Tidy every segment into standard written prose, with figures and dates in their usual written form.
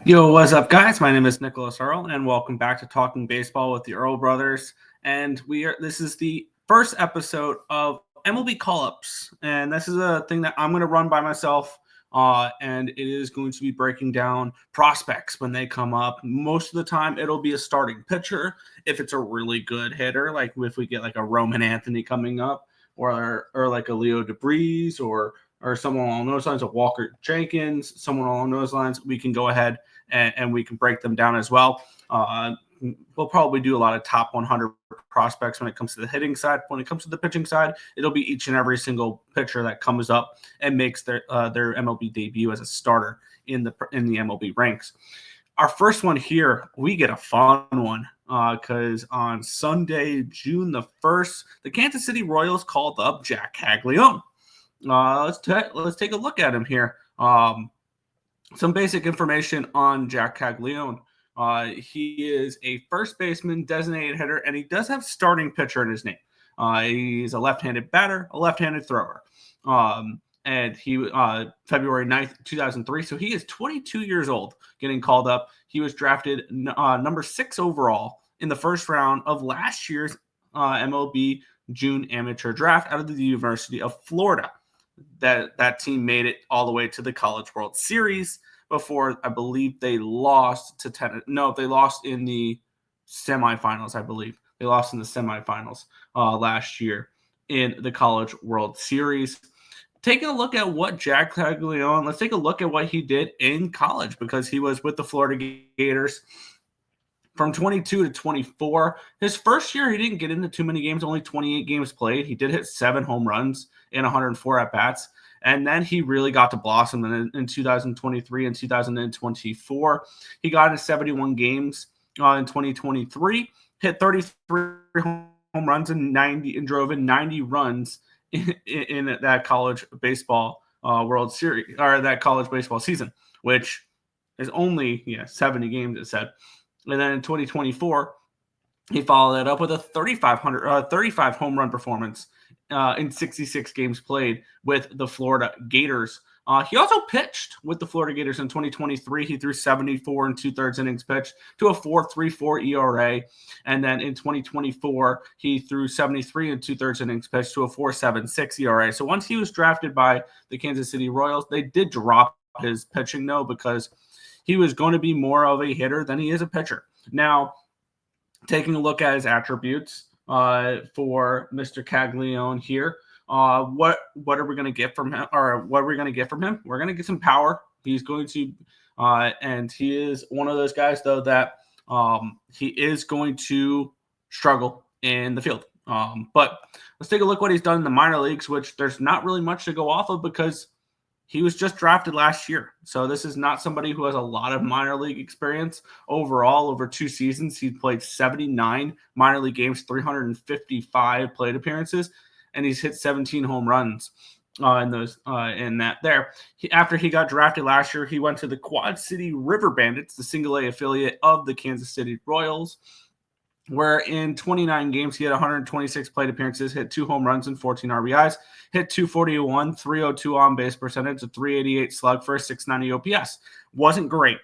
Yo, what's up, guys? My name is Nicholas Earle, and welcome back to Talking Baseball with the Earle brothers. And this is the first episode of MLB call-ups, and this is a thing that I'm going to run by myself. And it is going to be breaking down prospects when they come up. Most of the time, it'll be a starting pitcher if it's a really good hitter, like if we get like a Roman Anthony coming up, or like a Leo DeBreeze, or someone along those lines, a Walker Jenkins, someone along those lines. We can go ahead and we can break them down as well. We'll probably do a lot of top 100 prospects when it comes to the hitting side. When it comes to the pitching side, it'll be each and every single pitcher that comes up and makes their MLB debut as a starter in the MLB ranks. Our first one here, we get a fun one because on Sunday, June the 1st, the Kansas City Royals called up Jac Caglianone. Let's take a look at him here. Some basic information on Jac Caglianone. He is a first baseman, designated hitter, and he does have starting pitcher in his name. He's a left-handed batter, a left-handed thrower. And he February 9th, 2003. So he is 22 years old getting called up. He was drafted number 6 overall in the first round of last year's MLB June amateur draft out of the University of Florida. That team made it all the way to the College World Series before I believe they lost to they lost in the semifinals. I believe they lost in the semifinals last year in the College World Series. Taking a look at what Jac Caglianone, let's take a look at what he did in college because he was with the Florida Gators from 22 to 24. His first year, he didn't get into too many games, only 28 games played. He did hit 7 home runs in 104 at-bats. And then he really got to blossom in 2023 and 2024. He got into 71 games in 2023, hit 33 home runs and drove in 90 runs in that college baseball World Series, or that college baseball season, which is only 70 games, it said. And then in 2024, he followed that up with a 35 home run performance in 66 games played with the Florida Gators. He also pitched with the Florida Gators in 2023. He threw 74 and 2/3 innings pitched to a 4.34 ERA. And then in 2024, he threw 73 and 2/3 innings pitched to a 4.76 ERA. So once he was drafted by the Kansas City Royals, they did drop his pitching, though, because he was going to be more of a hitter than he is a pitcher. Now, taking a look at his attributes for Mr. Caglianone here, what are we going to get from him? Or what are we going to get from him? We're going to get some power. He's going to, and he is one of those guys, though, that he is going to struggle in the field. But let's take a look what he's done in the minor leagues, which there's not really much to go off of because he was just drafted last year. So this is not somebody who has a lot of minor league experience. Overall, over 2 seasons, he's played 79 minor league games, 355 plate appearances, and he's hit 17 home runs After he got drafted last year, he went to the Quad City River Bandits, the single-A affiliate of the Kansas City Royals, where in 29 games, he had 126 plate appearances, hit 2 home runs and 14 RBIs, hit 241, 302 on-base percentage, a 388 slug for a 690 OPS. Wasn't great.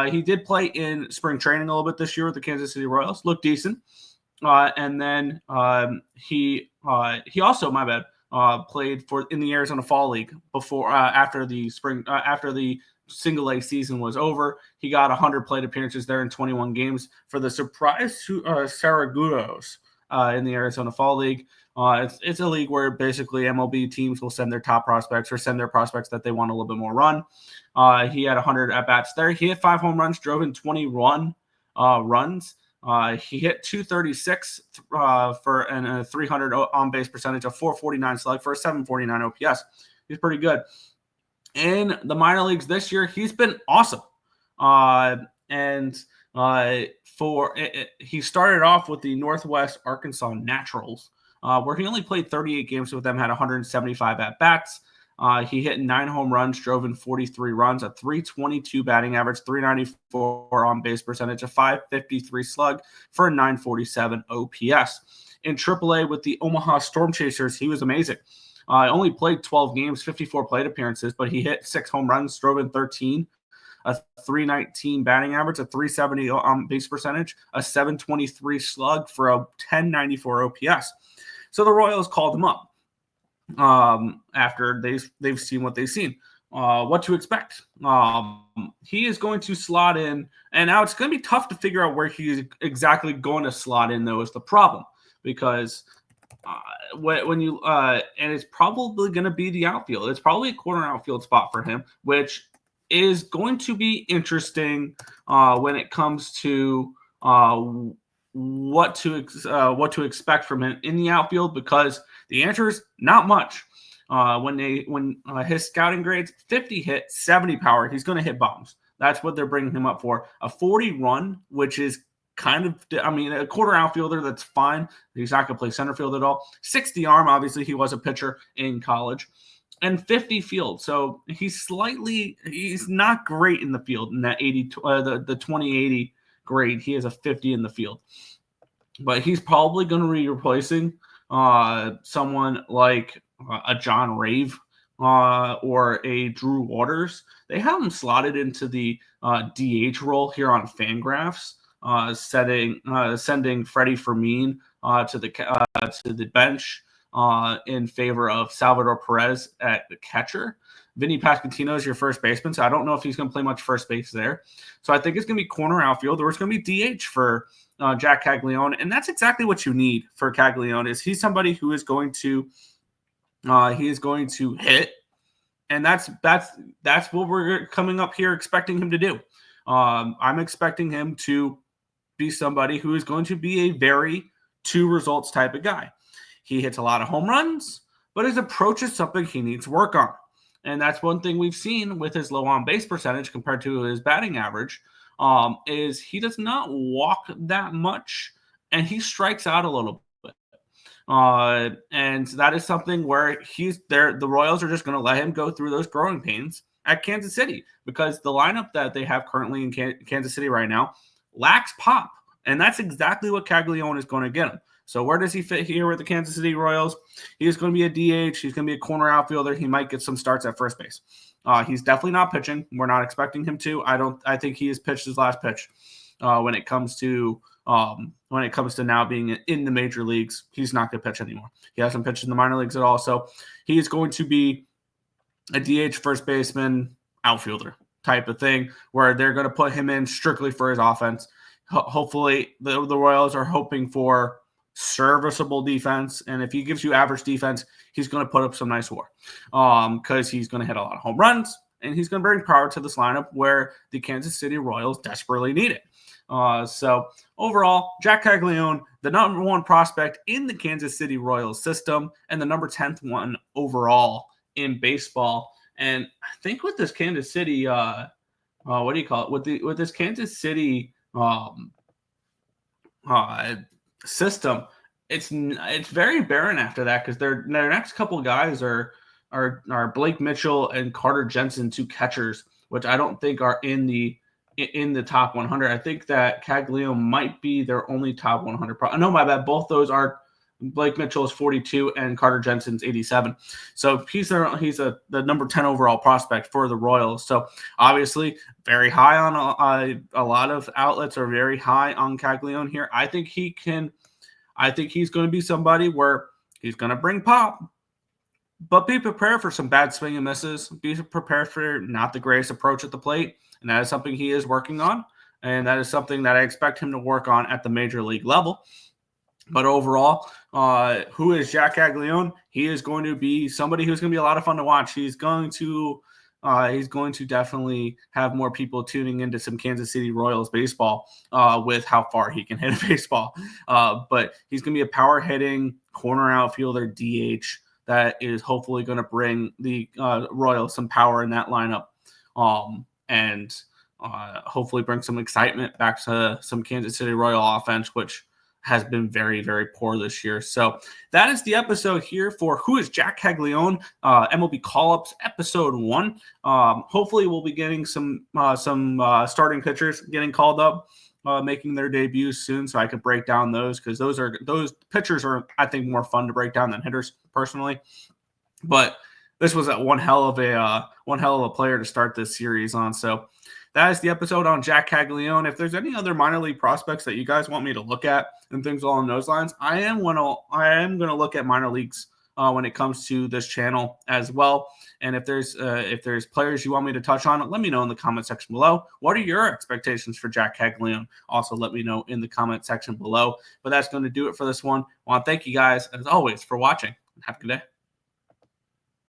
He did play in spring training a little bit this year with the Kansas City Royals. Looked decent. And then he also, played in the Arizona Fall League after the single-A season was over. He got 100 plate appearances there in 21 games for the Surprise Saragudos in the Arizona Fall League. It's a league where basically MLB teams will send their top prospects or send their prospects that they want a little bit more run. He had 100 at-bats there. He hit 5 home runs, drove in 21 runs. He hit 236 for a 300 on-base percentage, a 449 slug for a 749 OPS. He's pretty good. In the minor leagues this year, he's been awesome. He started off with the Northwest Arkansas Naturals, where he only played 38 games with them, had 175 at-bats. He hit 9 home runs, drove in 43 runs, a 322 batting average, 394 on-base percentage, a 553 slug for a 947 OPS. In AAA with the Omaha Storm Chasers, he was amazing. Only played 12 games, 54 plate appearances, but he hit 6 home runs, drove in 13 a 319 batting average, a 370 base percentage, a 723 slug for a 1094 OPS. So the Royals called him up after they've seen what they've seen. What to expect. He is going to slot in, and now it's going to be tough to figure out where he's exactly going to slot in, though, is the problem, because when you and it's probably going to be the outfield. It's probably a corner outfield spot for him, which is going to be interesting when it comes to what to expect from him in the outfield, because the answer is not much. When his scouting grades 50 hit, 70 power, he's going to hit bombs. That's what they're bringing him up for. A 40 run, which is kind of, a quarter outfielder, that's fine. He's not going to play center field at all. 60 arm, obviously he was a pitcher in college, and 50 field. So he's not great in the field in that 80, the 2080 grade. He has a 50 in the field, but he's probably going to be replacing someone like a John Rave or a Drew Waters. They have him slotted into the DH role here on Fangraphs, sending Freddie Fermin to the bench in favor of Salvador Perez at the catcher. Vinny Pasquantino is your first baseman, so I don't know if he's going to play much first base there. So I think it's going to be corner outfield, or it's going to be DH for Jac Caglianone, and that's exactly what you need for Caglianone. Is he's somebody who is going to hit, and that's what we're coming up here expecting him to do. I'm expecting him to be somebody who is going to be a very two results type of guy. He hits a lot of home runs, but his approach is something he needs to work on. And that's one thing we've seen with his low on base percentage compared to his batting average, is he does not walk that much, and he strikes out a little bit. And that is something where he's there. The Royals are just going to let him go through those growing pains at Kansas City, because the lineup that they have currently in Kansas City right now lacks pop. And that's exactly what Caglianone is going to get him. So where does he fit here with the Kansas City Royals? He's going to be a DH. He's going to be a corner outfielder. He might get some starts at first base. He's definitely not pitching. We're not expecting him to. I think he has pitched his last pitch when it comes to now being in the major leagues. He's not going to pitch anymore. He hasn't pitched in the minor leagues at all. So he is going to be a DH first baseman outfielder type of thing, where they're going to put him in strictly for his offense. Hopefully the Royals are hoping for serviceable defense, and if he gives you average defense, he's going to put up some nice WAR, because he's going to hit a lot of home runs, and he's going to bring power to this lineup where the Kansas City Royals desperately need it. So overall, Jac Caglianone, the number one prospect in the Kansas City Royals system, and the number 10th one overall in baseball. And I think with this Kansas City, with this Kansas City system, it's very barren after that, because their next couple guys are Blake Mitchell and Carter Jensen, two catchers, which I don't think are in the top 100. I think that Caglianone might be their only top 100. No, my bad. Both those are. Blake Mitchell is 42 and Carter Jensen's 87. So he's the number 10 overall prospect for the Royals. So obviously very high on a lot of outlets are very high on Caglianone here. I think he's going to be somebody where he's going to bring pop, but be prepared for some bad swing and misses. Be prepared for not the greatest approach at the plate. And that is something he is working on. And that is something that I expect him to work on at the major league level. But overall, who is Jac Caglianone? He is going to be somebody who's going to be a lot of fun to watch. He's going to definitely have more people tuning into some Kansas City Royals baseball with how far he can hit a baseball. But he's going to be a power hitting corner outfielder DH that is hopefully going to bring the Royals some power in that lineup, and hopefully bring some excitement back to some Kansas City Royal offense, which has been very, very poor this year. So that is the episode here for Who is Jac Caglianone, MLB Call-Ups, episode 1. Hopefully we'll be getting some starting pitchers getting called up, making their debuts soon, so I could break down those, because those pitchers are, I think, more fun to break down than hitters personally. But this was one hell of a player to start this series on. So that is the episode on Jac Caglianone. If there's any other minor league prospects that you guys want me to look at and things along those lines, I am gonna look at minor leagues when it comes to this channel as well. And if there's players you want me to touch on, let me know in the comment section below. What are your expectations for Jac Caglianone? Also, let me know in the comment section below. But that's going to do it for this one. I want to thank you guys, as always, for watching. Have a good day.